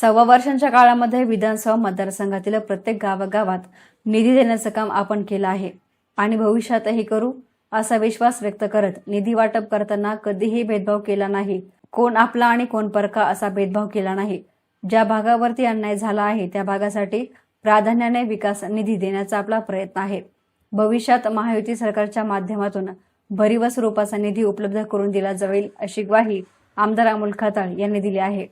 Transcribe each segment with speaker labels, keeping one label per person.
Speaker 1: सव्वा वर्षांच्या काळामध्ये विधानसभा मतदारसंघातील प्रत्येक गावागावात निधी देण्याचं काम आपण केलं आहे आणि भविष्यातही करू असा विश्वास व्यक्त करत निधी वाटप करताना कधीही भेदभाव केला नाही। कोण आपला आणि कोण परका असा भेदभाव केला नाही। ज्या भागावरती अन्याय झाला आहे त्या भागासाठी प्राधान्याने विकास निधी देण्याचा आपला प्रयत्न आहे। भविष्यात महायुती सरकारच्या माध्यमातून भरीव स्वरूपाचा निधी उपलब्ध करून दिला जाईल अशी ग्वाही आमदार अमोल खताळ यांनी दिली आहे।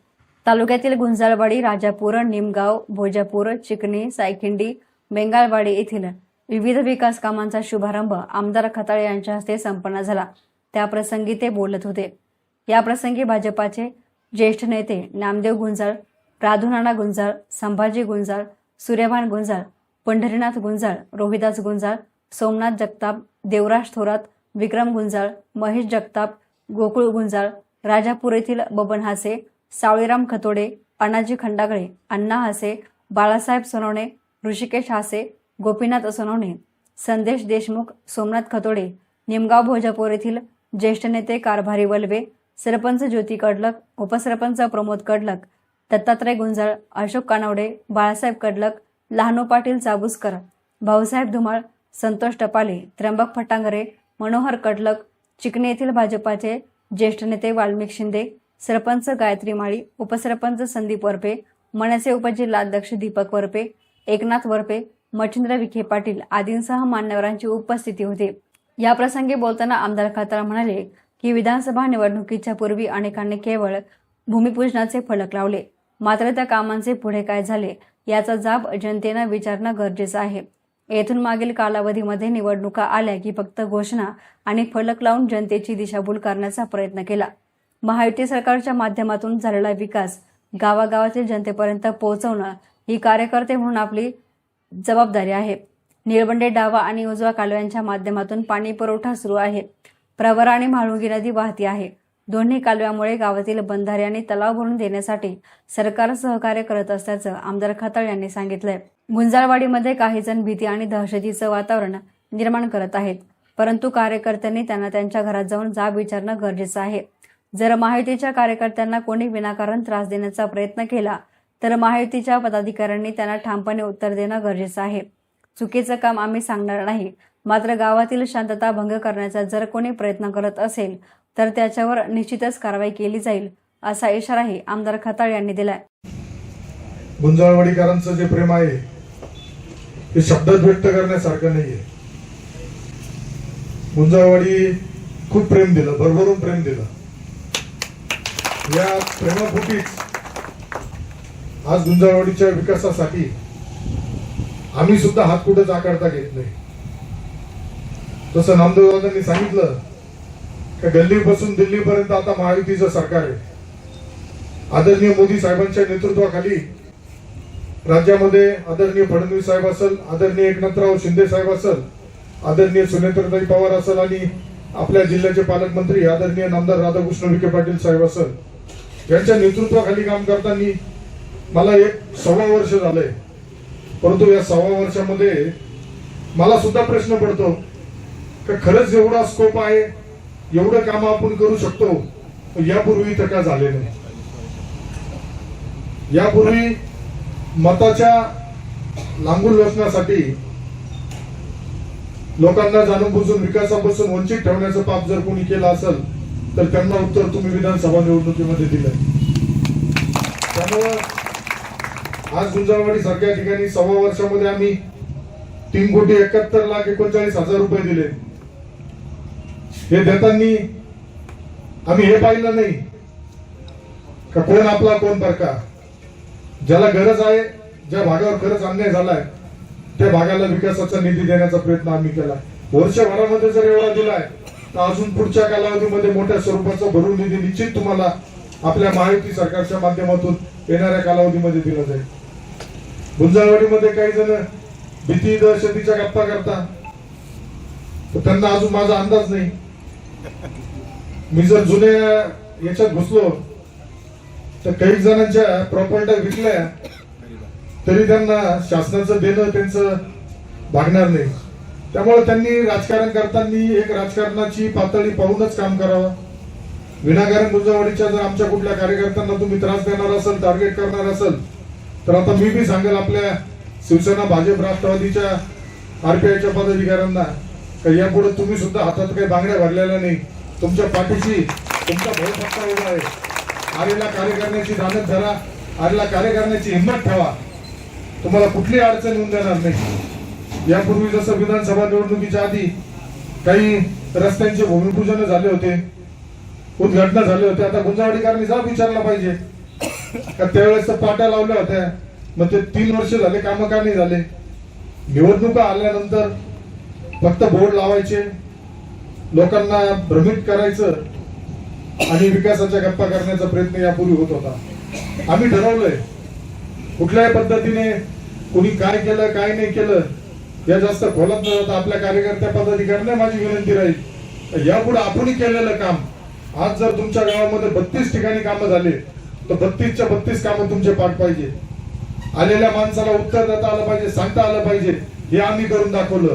Speaker 1: तालुक्यातील गुंजाळवाडी, राजापूर, निमगाव, भोजापूर, चिकणी, सायखिंडी, बेंगाळवाडी येथील विविध विकास कामांचा शुभारंभ आमदार खताळ यांच्या हस्ते संपन्न झाला। त्याप्रसंगी ते बोलत होते। या प्रसंगी भाजपाचे ज्येष्ठ नेते नामदेव गुंजाळ, राधुनाना गुंजाळ, संभाजी गुंजाळ, सूर्यभान गुंजाळ, पंढरीनाथ गुंजाळ, रोहिदास गुंजाळ, सोमनाथ जगताप, देवराज थोरात, विक्रम गुंजाळ, महेश जगताप, गोकुळ गुंजाळ, राजापूर येथील बबन हासे, सावळीराम खतोडे, अनाजी खंडागळे, अण्णा हासे, बाळासाहेब सोनवणे, ऋषिकेश हासे, गोपीनाथ सोनवणे, संदेश देशमुख, सोमनाथ खतोडे, निमगाव भोजापूर येथील ज्येष्ठ नेते कारभारी वलवे, सरपंच ज्योती कडलक, उपसरपंच प्रमोद कडलक, दत्तात्रय गुंजाळ, अशोक कानवडे, बाळासाहेब कडलक, लहानू पाटील चाबुसकर, भाऊसाहेब धुमाळ, संतोष टपाले, त्र्यंबक फटांगरे, मनोहर कडलक, चिकणी येथील भाजपाचे ज्येष्ठ नेते वाल्मिक शिंदे, सरपंच गायत्री माळी, उपसरपंच संदीप वरपे, मनसे उपजिल्हाध्यक्ष दीपक वरपे, एकनाथ वरपे, मच्छिंद्र विखे पाटील आदींसह मान्यवरांची उपस्थिती होती। या प्रसंगी बोलताना आमदार खताळ म्हणाले की विधानसभा निवडणुकीच्या पूर्वी अनेकांनी केवळ भूमिपूजनाचे फलक लावले, मात्र त्या कामांचे पुढे काय झाले याचा जाब जनतेनं विचारणं गरजेचं आहे। येथून मागील कालावधीमध्ये निवडणुका आल्या की फक्त घोषणा आणि फलक लावून जनतेची दिशाभूल करण्याचा प्रयत्न केला। महायुती सरकारच्या माध्यमातून झालेला विकास गावागावातील जनतेपर्यंत पोहोचवणं ही कार्यकर्ते म्हणून आपली जबाबदारी आहे। निळवंडे डावा आणि उजवा कालव्यांच्या माध्यमातून पाणी पुरवठा सुरू आहे। प्रवरा आणि म्हाळुंगी नदी वाहती आहे। दोन्ही कालव्यामुळे गावातील बंधारे आणि तलाव भरून देण्यासाठी सरकार सहकार्य करत असल्याचं आमदार खताळ यांनी सांगितलंय। गुंजाळवाडीमध्ये काही जण भीती आणि दहशतीचं वातावरण निर्माण करत आहेत, परंतु कार्यकर्त्यांनी त्यांना त्यांच्या घरात जाऊन जाब विचारणं गरजेचं आहे। जर महायुतीच्या कार्यकर्त्यांना कोणी विनाकारण त्रास देण्याचा प्रयत्न केला तर महायुतीच्या पदाधिकाऱ्यांनी त्यांना ठामपणे उत्तर देणं गरजेचं आहे। चुकीचं काम आम्ही सांगणार नाही, मात्र गावातील शांतता भंग करण्याचा जर कोणी प्रयत्न करत असेल तर त्याच्यावर निश्चितच कारवाई केली जाईल असा इशाराही आमदार खताळ यांनी दिलाय।
Speaker 2: गुंजाळवाडीकरांचं जे प्रेम आहे ते शब्दात व्यक्त करण्यासारखं नाहीये। गुंजाळवाडी खूप प्रेम दिलं, भरभरून प्रेम दिलं। या प्रेमापोटीच आज गुंजाळवाडीच्या विकासासाठी आम्ही सुद्धा हात कुठे आकारता घेत नाही। जसं नामदेवदादांनी सांगितलं की गल्लीपासून दिल्लीपर्यंत आता महायुतीचं सरकार आहे। आदरणीय मोदी साहेबांच्या नेतृत्वाखाली राज्यामध्ये आदरणीय फडणवीस साहेब असेल, आदरणीय एकनाथराव शिंदे साहेब असेल, आदरणीय सुनेत्रताई पवार असेल आणि आपल्या जिल्ह्याचे पालकमंत्री आदरणीय नामदार राधाकृष्ण विखे पाटील साहेब असेल, यांच्या नेतृत्वाखाली काम करताना मला 1.25 वर्ष झालंय। परंतु या 1.25 वर्षामध्ये मला सुद्धा प्रश्न पडतो की खरंच एवढा स्कोप आहे, एवढं काम आपण करू शकतो, यापूर्वी तर का झाले नाही। यापूर्वी मताच्या लांबून लोचण्यासाठी लोकांना जाणून बुजून विकासापासून वंचित ठेवण्याचं पाप जर कोणी केलं असेल तर त्यांना उत्तर तुम्ही विधानसभा निवडणुकीमध्ये दिलंय। त्यामुळे आज गुंजाळवाडी सारख्या ठिकाणी 1.25 वर्षामध्ये आम्ही 3,71,39,39 रुपये दिले। हे देताना आम्ही हे पाहिलं नाही का कोण आपला कोण परका। ज्याला गरज आहे, ज्या भागावर खरंच अन्याय झालाय त्या भागाला विकासाचा निधी देण्याचा प्रयत्न आम्ही केला। वर्षभरामध्ये जर एवढा दिलाय तर अजून पुढच्या कालावधीमध्ये मोठ्या स्वरूपाचा भरून निधी निश्चित तुम्हाला आपल्या महायुती सरकारच्या माध्यमातून येणाऱ्या कालावधीमध्ये दिला जाईल। गुंजाळवाडीमध्ये काही जण भीती दहशतीच्या गप्पा करतात, तर त्यांना अजून माझा अंदाज नाही। मी जर जुन्या याच्यात घुसलो तर काही जणांच्या प्रॉपर्ट्या विकल्या तरी त्यांना शासनाचं देणं त्यांचं भागणार नाही। त्यामुळे त्यांनी राजकारण करताना एक राजकारणाची पातळी पाहूनच काम करावं। विनाकारण गुंजवाडीच्या जर आमच्या कुठल्या कार्यकर्त्यांना तुम्ही त्रास देणार असेल, टार्गेट करणार असेल, तर आता मी बी सांगेल आपल्या शिवसेना, भाजप, राष्ट्रवादीच्या आरपीआयच्या पदाधिकाऱ्यांना का यापुढे तुम्ही सुद्धा हातात काही बांगड्या भरलेल्या नाही. तुमच्या पाठीशी तुमचा भाऊ पक्का उभा आहे. आलेला कार्य करण्याची दानत धरा, आलेला कार्य करण्याची हिंमत ठेवा. तुम्हाला कुठली अडचण येऊन देणार नाही. यापूर्वी जसं विधानसभा निवडणुकीच्या आधी काही रस्त्यांचे भूमिपूजन झाले होते, उद्घाटन झाले होते, आता गुंजवाडीकरांनी जा विचारला पाहिजे का त्यावेळेस तर पाट्या लावल्या होत्या, मग ते 3 वर्ष झाले कामं का नाही झाले. निवडणुका आल्यानंतर फक्त बोर्ड लावायचे, लोकांना भ्रमित करायचं आणि विकासाच्या गप्पा करण्याचा प्रयत्न यापूर्वी होत होता. आम्ही ठरवलंय कुठल्याही पद्धतीने कुणी काय केलं काय नाही केलं या जास्त खोलात न जाता आपल्या कार्यकर्त्या पदाधिकाऱ्यांना माझी विनंती राहील, यापुढे आपणही केलेलं काम, आज जर तुमच्या गावामध्ये 32 ठिकाणी कामं झाले तर 32च्या 32 कामं तुमचे पाठ पाहिजे. आलेल्या माणसाला उत्तर देता आलं पाहिजे, सांगता आलं पाहिजे. हे आम्ही करून दाखवलं.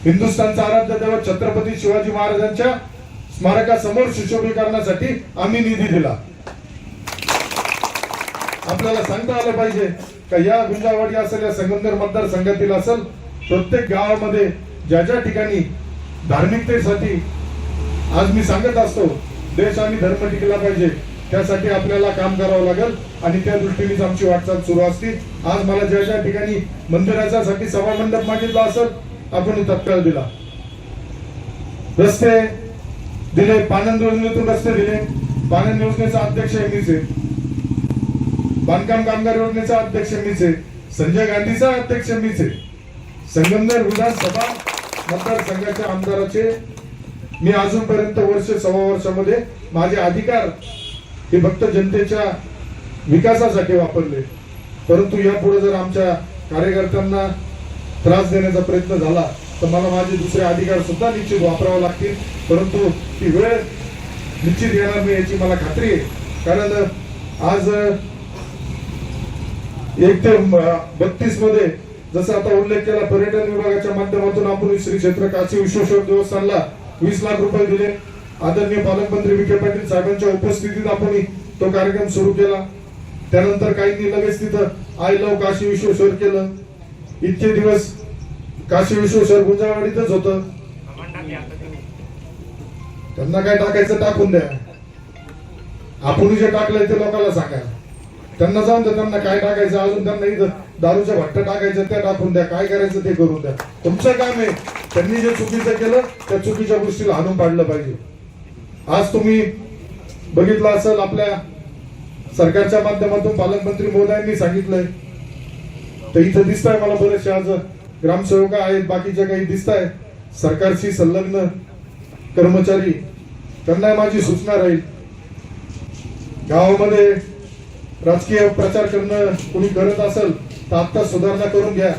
Speaker 2: हिंदुस्थानचा आराध्य दैवत छत्रपती शिवाजी महाराजांच्या स्मारकासमोर सुशोभीकरणासाठी आम्ही निधी दिला. आपल्याला सांगता आलं पाहिजे का या गुंजावाडी असेल, या संगमनेर मतदारसंघातील असेल, प्रत्येक गावामध्ये ज्या ज्या ठिकाणी धार्मिकतेसाठी आज मी सांगत असतो देश आणि धर्म टिकला पाहिजे, त्यासाठी आपल्याला काम करावं लागेल आणि त्या दृष्टीनेच आमची वाटचाल सुरू असते. आज मला ज्या ज्या ठिकाणी मंदिरासाठी सभा मंडप मागितला असेल आपण तत्काळ दिला. रस्ते दिले, पाणंद योजनेतून रस्ते दिले. पाणंद योजनेचा अध्यक्ष मीच आहे, बांधकाम कामगार योजनेचा अध्यक्ष मीच आहे, संजय गांधीचा अध्यक्ष मीच आहे. संगमनेर विधानसभा मतदारसंघाच्या आमदाराचे मी अजूनपर्यंत वर्ष सव्वा वर्षामध्ये माझे अधिकार हे फक्त जनतेच्या विकासासाठी वापरले. परंतु यापुढे जर आमच्या कार्यकर्त्यांना त्रास देण्याचा प्रयत्न झाला तर मला माझे दुसरे अधिकार सुद्धा निश्चित वापरावे लागतील. परंतु ती वेळ निश्चित येणार नाही याची मला खात्री आहे. कारण आज 1 ते 32 मध्ये जसं आता उल्लेख केला, पर्यटन विभागाच्या माध्यमातून आपण श्री क्षेत्र काशी विश्वेश्वर देवस्थानला 20 लाख रुपये दिले. आदरणीय पालकमंत्री विखे पाटील साहेबांच्या उपस्थितीत आपण तो कार्यक्रम सुरू केला. त्यानंतर काहींनी लगेच तिथं आय लव्ह काशी विश्वेश्वर केलं. इतके दिवस काशी विश्वेश्वर गुंजावाडीतच होतं. त्यांना काय टाकायचं टाकून द्या, आपण जे टाकलंय ते लोकांना सांगा. त्यांना जाऊन द्या त्यांना काय टाकायचं. अजून त्यांना इथं दारूच्या भट्ट्या टाकायचं त्या टाकून द्या, काय करायचं ते करून द्या. तुमचं काम आहे. त्यांनी जे चुकीचं केलं त्या चुकीच्या गोष्टीला हाणून पाडलं पाहिजे. आज तुम्ही बघितलं असेल आपल्या सरकारच्या माध्यमातून पालकमंत्री महोदयांनी सांगितलंय, तर इथं दिसत आहे मला बरेचसे आज ग्रामसेवक आहेत, बाकीचे काही दिसत आहे सरकारशी संलग्न कर्मचारी. त्यांना माझी सूचना राहील, गावामध्ये राजकीय प्रचार करणं कोणी करत असेल तर आता सुधारणा करून घ्या.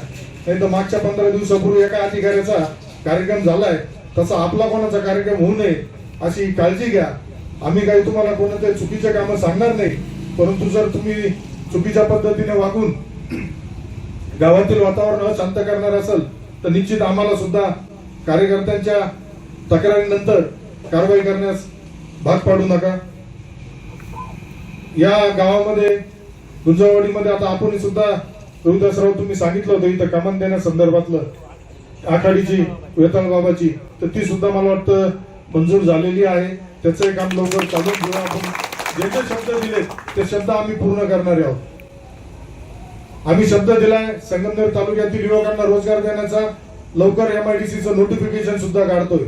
Speaker 2: नाही तर मागच्या 15 दिवसापूर्वी एका अधिकाऱ्याचा कार्यक्रम झालाय तसा आपला कोणाचा कार्यक्रम होऊ नये अशी काळजी घ्या. आम्ही काही तुम्हाला कोणते चुकीचे कामं सांगणार नाही, परंतु जर तुम्ही चुकीच्या पद्धतीने वागून गावातील वातावरण अशांत करणार असेल तर निश्चित आम्हाला सुद्धा कार्यकर्त्यांच्या तक्रारीनंतर कारवाई करण्यास भाग पाडू नका. या गावामध्ये गुंजवाडीमध्ये आता आपण सुद्धा रोहिदासराव तुम्ही सांगितलं होतं इथं कमान देण्यासंदर्भातलं आखाडीची वेताळबाबाची, तर ती सुद्धा मला वाटतं मंजूर झालेली आहे. त्याचं काम लवकर चालू घेऊ. आपण जे जे शब्द दिले ते शब्द आम्ही पूर्ण करणारे आहोत. आम्ही शब्द दिलाय संगमनेर तालुक्यातील युवकांना रोजगार देण्याचा. लवकर MIDCचं नोटिफिकेशन सुद्धा काढतोय.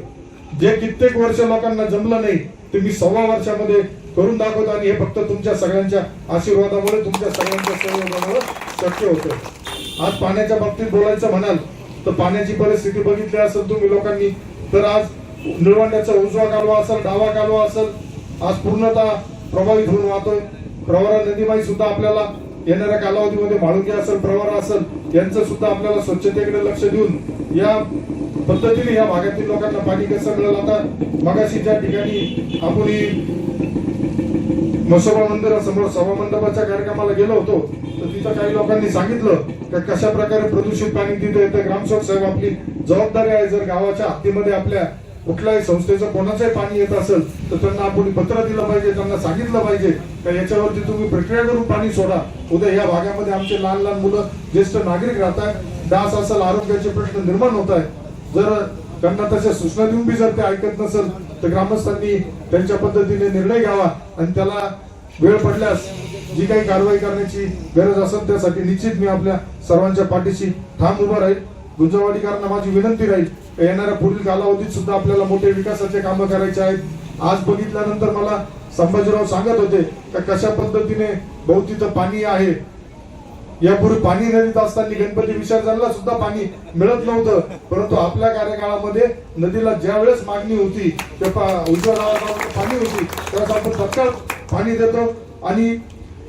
Speaker 2: जे कित्येक वर्ष लोकांना जमलं नाही ते मी 1.25 वर्षामध्ये करून दाखवतो आणि हे फक्त तुमच्या सगळ्यांच्या आशीर्वादामुळे, तुमच्या सगळ्यांच्या सहयोगामुळे शक्य होतं. आज पाण्याच्या बाबतीत बोलायचं म्हणाल तर पाण्याची परिस्थिती बघितली असेल तुम्ही लोकांनी, तर आज निळवंड्याचा उजवा कालवा असेल, डावा कालवा असेल, आज पूर्णतः प्रभावित होऊन वाहतोय. प्रवरा नदीमाई सुद्धा आपल्याला येणाऱ्या कालावधीमध्ये म्हाळुंगी असेल, प्रवरा असेल, यांचं सुद्धा आपल्याला स्वच्छतेकडे लक्ष देऊन या पद्धतीने या भागातील लोकांना पाणी कसं मिळेल. आता मगाशी ज्या ठिकाणी आपण मसोबा मंदिरासमोर सभा मंडपाच्या कार्यक्रमाला गेलो होतो तर तिथं काही लोकांनी सांगितलं की कशा प्रकारे प्रदूषित पाणी तिथे येतं. ग्रामसेवक साहेब आपली जबाबदारी आहे, जर गावाच्या हद्दीमध्ये आपल्या कुठल्याही संस्थेचं कोणाचंही पाणी येत असेल तर त्यांना आपण पत्र दिलं पाहिजे, त्यांना सांगितलं पाहिजे का याच्यावरती तुम्ही प्रक्रिया करून पाणी सोडा. उद्या या भागामध्ये आमचे लहान लहान मुलं, ज्येष्ठ नागरिक राहतात, डास असेल, आरोग्याचे प्रश्न निर्माण होत आहेत. जर त्यांना तशा सूचना देऊन बी जर ते ऐकत नसेल तर ग्रामस्थांनी त्यांच्या पद्धतीने निर्णय घ्यावा आणि त्याला वेळ पडल्यास जी काही कारवाई करण्याची गरज असेल त्यासाठी निश्चित मी आपल्या सर्वांच्या पाठीशी ठाम उभा राहील. गुंजवाडीकरांना माझी विनंती राहील, येणाऱ्या पुढील कालावधीत सुद्धा आपल्याला मोठे विकासाचे कामं करायचे आहेत. आज बघितल्यानंतर मला संभाजीराव सांगत होते का कशा पद्धतीने बहुतीचं पाणी आहे. यापूर्वी पाणी नदीत असताना गणपती विसर्जनाला सुद्धा पाणी मिळत नव्हतं, परंतु आपल्या कार्यकाळामध्ये नदीला ज्या वेळेस मागणी होती तेव्हा उजव्या गावामध्ये पाणी होती त्यावेळेस आपण तत्काळ पाणी देतो आणि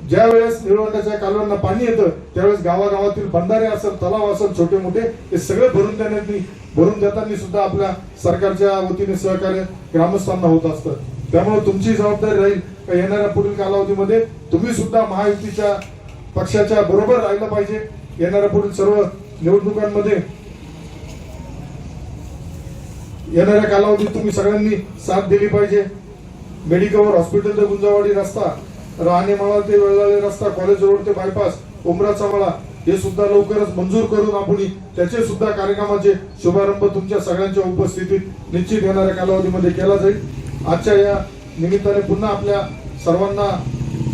Speaker 2: ज्या वेळेस निळवंडाच्या कालव्यांना पाणी येतं त्यावेळेस गावागावातील बंधारे असेल, तलाव असेल, छोटे मोठे हे सगळे भरून देताना सुद्धा आपल्या सरकारच्या वतीने सहकार्य ग्रामस्थांना होत असतं. त्यामुळे तुमची जबाबदारी राहील का येणाऱ्या पुढील कालावधीमध्ये तुम्ही सुद्धा महायुतीच्या पक्षाच्या बरोबर राहिलं पाहिजे. येणाऱ्या पुढील सर्व निवडणुकांमध्ये येणाऱ्या कालावधीत तुम्ही सगळ्यांनी साथ दिली पाहिजे. मेडिकल हॉस्पिटल ते गुंजावाडी रस्ता, राहणेमाळा ते वेळाळे रस्ता, कॉलेज रोड ते बायपास, उमराचा मळा हे सुद्धा लवकरच मंजूर करून आपण त्याचे सुद्धा कार्यक्रमाचे शुभारंभ तुमच्या सगळ्यांच्या उपस्थितीत निश्चित येणाऱ्या कालावधीमध्ये केला जाईल. आजच्या या निमित्ताने पुन्हा आपल्या सर्वांना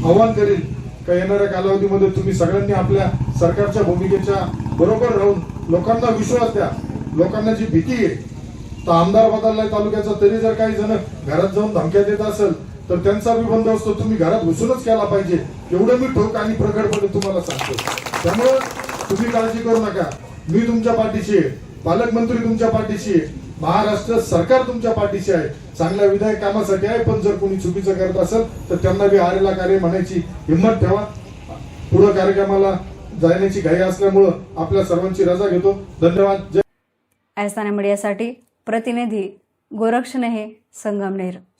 Speaker 2: आवाहन करेल का येणाऱ्या कालावधीमध्ये तुम्ही सगळ्यांनी आपल्या सरकारच्या भूमिकेच्या बरोबर राहून लोकांना विश्वास द्या. लोकांना जी भीती आहे तर आमदार बदललाय तालुक्याचा तरी जर काही जण घरात जाऊन धमक्या देत असेल तर त्यांचा बी बंदोबस्त तुम्ही घरात घुसूनच केला पाहिजे, एवढं मी ठोक आणि प्रगडपणे तुम्हाला सांगतो. त्यामुळे तुम्ही काळजी करू नका, मी तुमच्या पाठीशी आहे, पालकमंत्री तुमच्या पाठीशी आहे, महाराष्ट्र सरकार तुमच्या पाठीशी आहे, चांगल्या विधायक कामासाठी आहे. पण जर कोणी चुकीचं करत असेल तर त्यांना बी आरेला कार्य म्हणायची हिंमत ठेवा. पुढे कार्यक्रमाला जाण्याची घाई असल्यामुळं आपल्या सर्वांची रजा घेतो. धन्यवाद.
Speaker 1: ऐसाना मीडियासाठी प्रतिनिधी गोरक्षनेहे, संगमनेर.